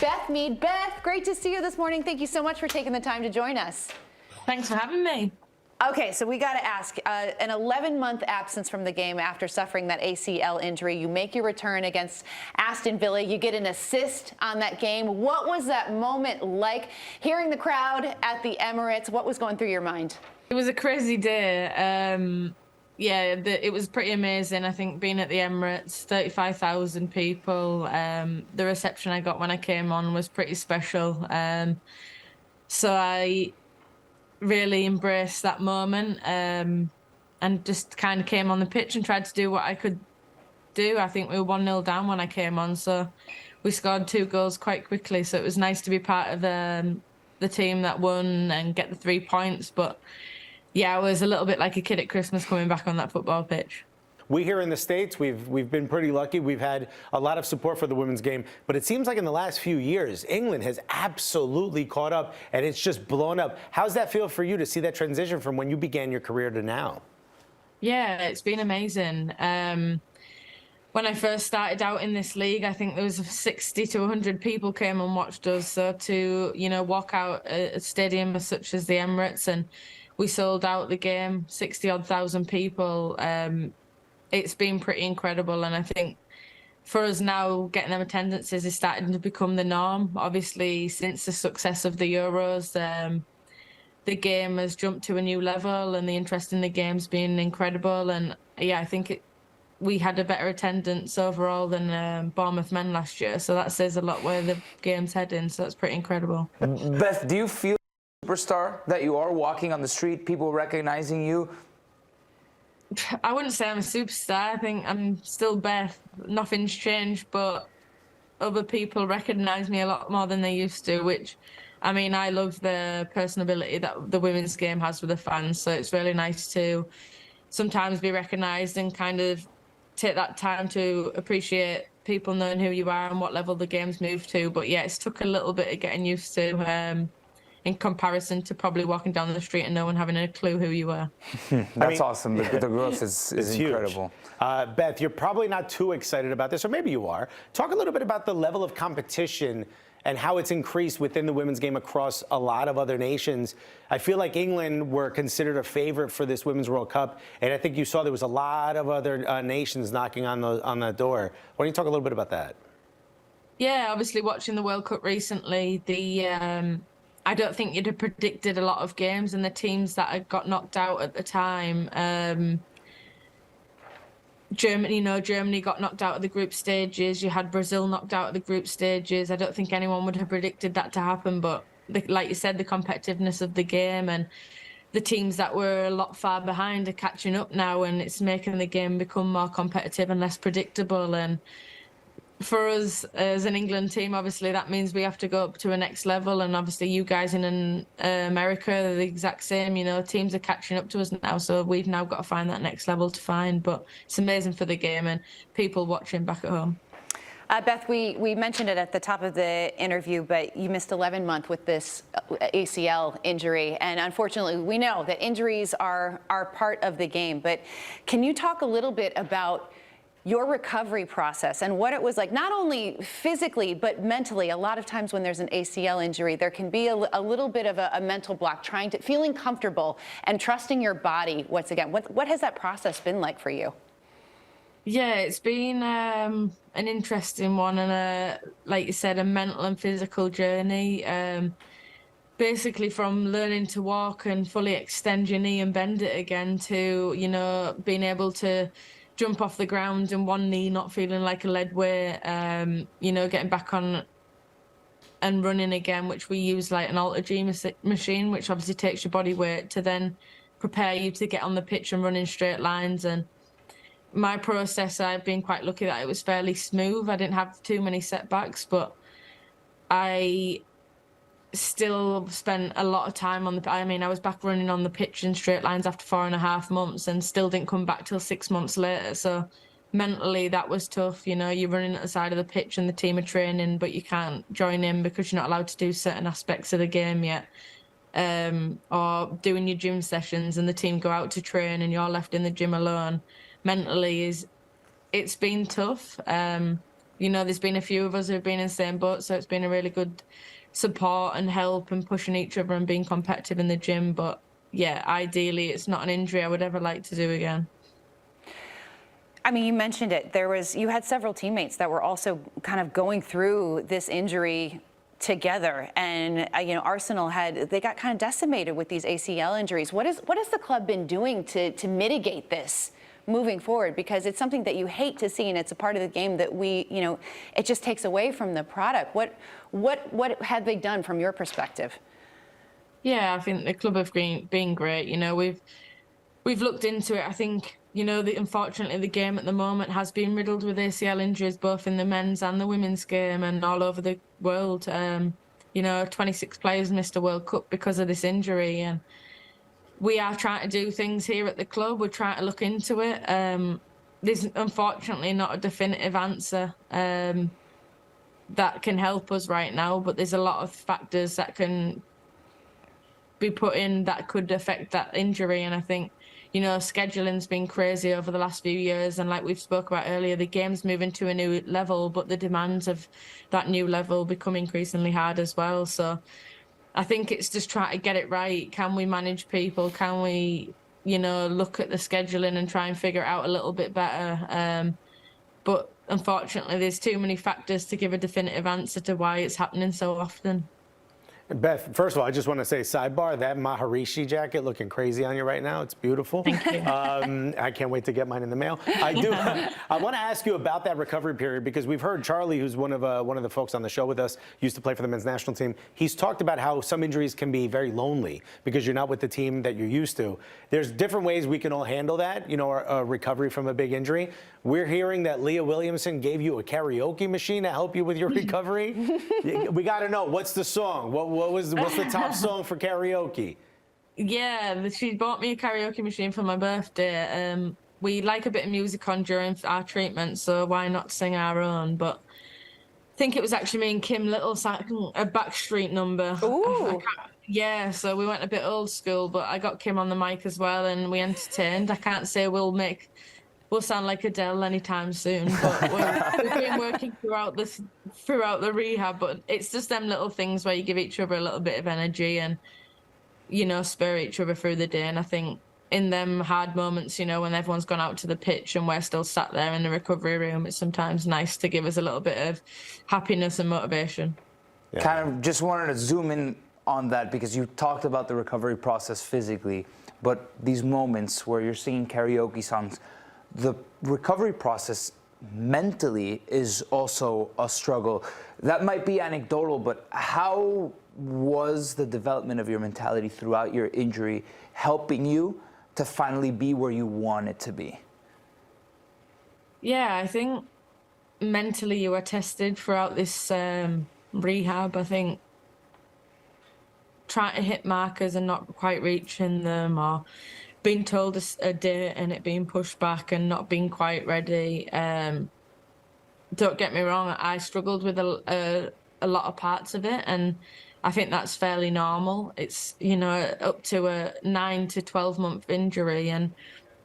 Beth Mead. Beth, great to see you this morning. Thank you so much for taking the time to join us. Thanks for having me. Okay, so we got to ask, an 11-month absence from the game after suffering that ACL injury. You make your return against Aston Villa. You get an assist on that game. What was that moment like? Hearing the crowd at the Emirates, what was going through your mind? It was a crazy day. It was pretty amazing. I think being at the Emirates, 35,000 people. The reception I got when I came on was pretty special. So I really embraced that moment and just kind of came on the pitch and tried to do what I could do. I think we were 1-0 down when I came on, so we scored 2 goals quite quickly. So it was nice to be part of the team that won and get the 3 points. But yeah, I was a little bit like a kid at Christmas coming back on that football pitch. We here in the States, we've been pretty lucky. We've had a lot of support for the women's game, but it seems like in the last few years, England has absolutely caught up, and it's just blown up. How's that feel for you to see that transition from when you began your career to now? Yeah, it's been amazing. When I first started out in this league, I think there was 60 to 100 people came and watched us. So to, walk out a stadium such as the Emirates, and we sold out the game, 60-odd thousand people. It's been pretty incredible, and I think for us now, getting them attendances is starting to become the norm. Obviously, since the success of the Euros, the game has jumped to a new level, and the interest in the game's been incredible. And yeah, I think we had a better attendance overall than Bournemouth men last year, so that says a lot where the game's heading. So it's pretty incredible. Beth, do you feel superstar that you are walking on the street, people recognizing you? I wouldn't say I'm a superstar. I think I'm still Beth. Nothing's changed, but other people recognize me a lot more than they used to, which, I mean, I love the personability that the women's game has with the fans. So it's really nice to sometimes be recognized and kind of take that time to appreciate people knowing who you are and what level the game's moved to. But yeah, it's took a little bit of getting used to, in comparison to probably walking down the street and no one having a clue who you were. That's awesome. The growth is incredible. Beth, you're probably not too excited about this, or maybe you are. Talk a little bit about the level of competition and how it's increased within the women's game across a lot of other nations. I feel like England were considered a favorite for this Women's World Cup, and I think you saw there was a lot of other nations knocking on the door. Why don't you talk a little bit about that? Yeah, obviously watching the World Cup recently, I don't think you'd have predicted a lot of games, and the teams that had got knocked out at the time. Germany got knocked out of the group stages. You had Brazil knocked out of the group stages. I don't think anyone would have predicted that to happen, but like you said, the competitiveness of the game and the teams that were a lot far behind are catching up now, and it's making the game become more competitive and less predictable. And for us as an England team, obviously that means we have to go up to a next level, and obviously you guys in America are the exact same. Teams are catching up to us now, so we've now got to find that next level to find. But it's amazing for the game and people watching back at home. Beth, we mentioned it at the top of the interview, but you missed 11 months with this ACL injury, and unfortunately we know that injuries are part of the game. But can you talk a little bit about your recovery process and what it was like, not only physically, but mentally? A lot of times when there's an ACL injury, there can be a little bit of a mental block, feeling comfortable and trusting your body once again. What has that process been like for you? Yeah, it's been an interesting one, and like you said, a mental and physical journey. Basically from learning to walk and fully extend your knee and bend it again to, being able to jump off the ground and one knee not feeling like a lead weight, getting back on and running again, which we use like an Alter-G machine, which obviously takes your body weight to then prepare you to get on the pitch and run in straight lines. And my process, I've been quite lucky that it was fairly smooth. I didn't have too many setbacks, but I still spent a lot of time I was back running on the pitch in straight lines after 4.5 months and still didn't come back till 6 months later. So mentally that was tough. You're running at the side of the pitch and the team are training, but you can't join in because you're not allowed to do certain aspects of the game yet. Or doing your gym sessions and the team go out to train and you're left in the gym alone. Mentally it's been tough. there's been a few of us who've been in the same boat, so it's been a really good support and help and pushing each other and being competitive in the gym. But yeah, ideally, it's not an injury I would ever like to do again. I mean, you mentioned it. You had several teammates that were also kind of going through this injury together, and Arsenal they got kind of decimated with these ACL injuries. What has the club been doing to mitigate this moving forward? Because it's something that you hate to see, and it's a part of the game that it just takes away from the product. What have they done from your perspective? Yeah, I think the club have been great. We've looked into it. I think unfortunately the game at the moment has been riddled with ACL injuries, both in the men's and the women's game and all over the world. 26 players missed a World Cup because of this injury, and we are trying to do things here at the club. We're trying to look into it. There's unfortunately not a definitive answer that can help us right now, but there's a lot of factors that can be put in that could affect that injury. And I think scheduling's been crazy over the last few years, and like we've spoke about earlier, the game's moving to a new level, but the demands of that new level become increasingly hard as well. So I think it's just trying to get it right. Can we manage people? Can we look at the scheduling and try and figure it out a little bit better? But unfortunately there's too many factors to give a definitive answer to why it's happening so often. Beth, first of all, I just want to say, sidebar, that Maharishi jacket looking crazy on you right now. It's beautiful. Thank you. I can't wait to get mine in the mail. I want to ask you about that recovery period, because we've heard Charlie, who's one of the folks on the show with us, used to play for the men's national team. He's talked about how some injuries can be very lonely because you're not with the team that you're used to. There's different ways we can all handle that, a recovery from a big injury. We're hearing that Leah Williamson gave you a karaoke machine to help you with your recovery. We got to know, what's the song? What's the top song for karaoke? Yeah, she bought me a karaoke machine for my birthday. We like a bit of music on during our treatment, so why not sing our own? But I think it was actually me and Kim Little sang a Backstreet number. Ooh. Yeah, so we went a bit old school, but I got Kim on the mic as well, and we entertained. I can't say we'll sound like Adele anytime soon, but we've been working throughout the rehab. But it's just them little things where you give each other a little bit of energy and spur each other through the day. And I think in them hard moments, when everyone's gone out to the pitch and we're still sat there in the recovery room, it's sometimes nice to give us a little bit of happiness and motivation. Yeah. Kind of just wanted to zoom in on that, because you talked about the recovery process physically, but these moments where you're singing karaoke songs, the recovery process mentally is also a struggle. That might be anecdotal, but how was the development of your mentality throughout your injury helping you to finally be where you want it to be? Yeah, I think mentally you were tested throughout this rehab. I think trying to hit markers and not quite reaching them, or being told a date and it being pushed back and not being quite ready. Don't get me wrong, I struggled with a lot of parts of it, and I think that's fairly normal. It's, up to a 9 to 12 month injury, and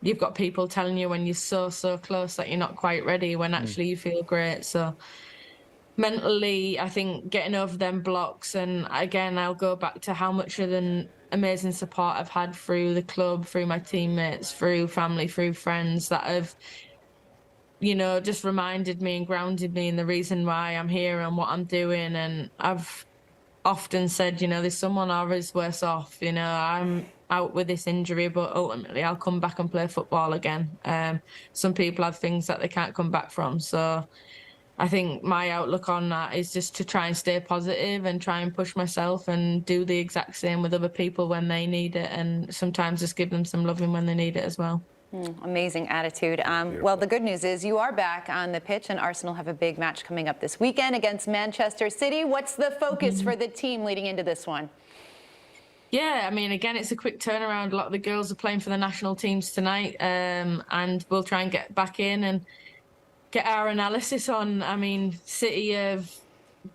you've got people telling you when you're so close that you're not quite ready, when actually you feel great. So mentally, I think getting over them blocks, and again, I'll go back to how much of an amazing support I've had through the club, through my teammates, through family, through friends that have, just reminded me and grounded me in the reason why I'm here and what I'm doing. And I've often said, there's someone always worse off. I'm out with this injury, but ultimately I'll come back and play football again. Some people have things that they can't come back from. So I think my outlook on that is just to try and stay positive and try and push myself and do the exact same with other people when they need it, and sometimes just give them some loving when they need it as well. Amazing attitude. Well, the good news is you are back on the pitch, and Arsenal have a big match coming up this weekend against Manchester City. What's the focus for the team leading into this one? Yeah, I mean, again, it's a quick turnaround. A lot of the girls are playing for the national teams tonight, and we'll try and get back in and get our analysis on. I mean, City have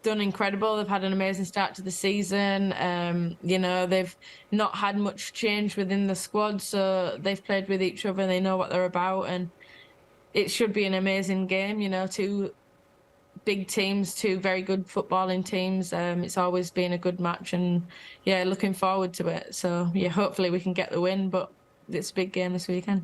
done incredible. They've had an amazing start to the season. They've not had much change within the squad, so they've played with each other and they know what they're about. And it should be an amazing game. Two big teams, two very good footballing teams. It's always been a good match, and yeah, looking forward to it. So yeah, hopefully we can get the win, but it's a big game this weekend.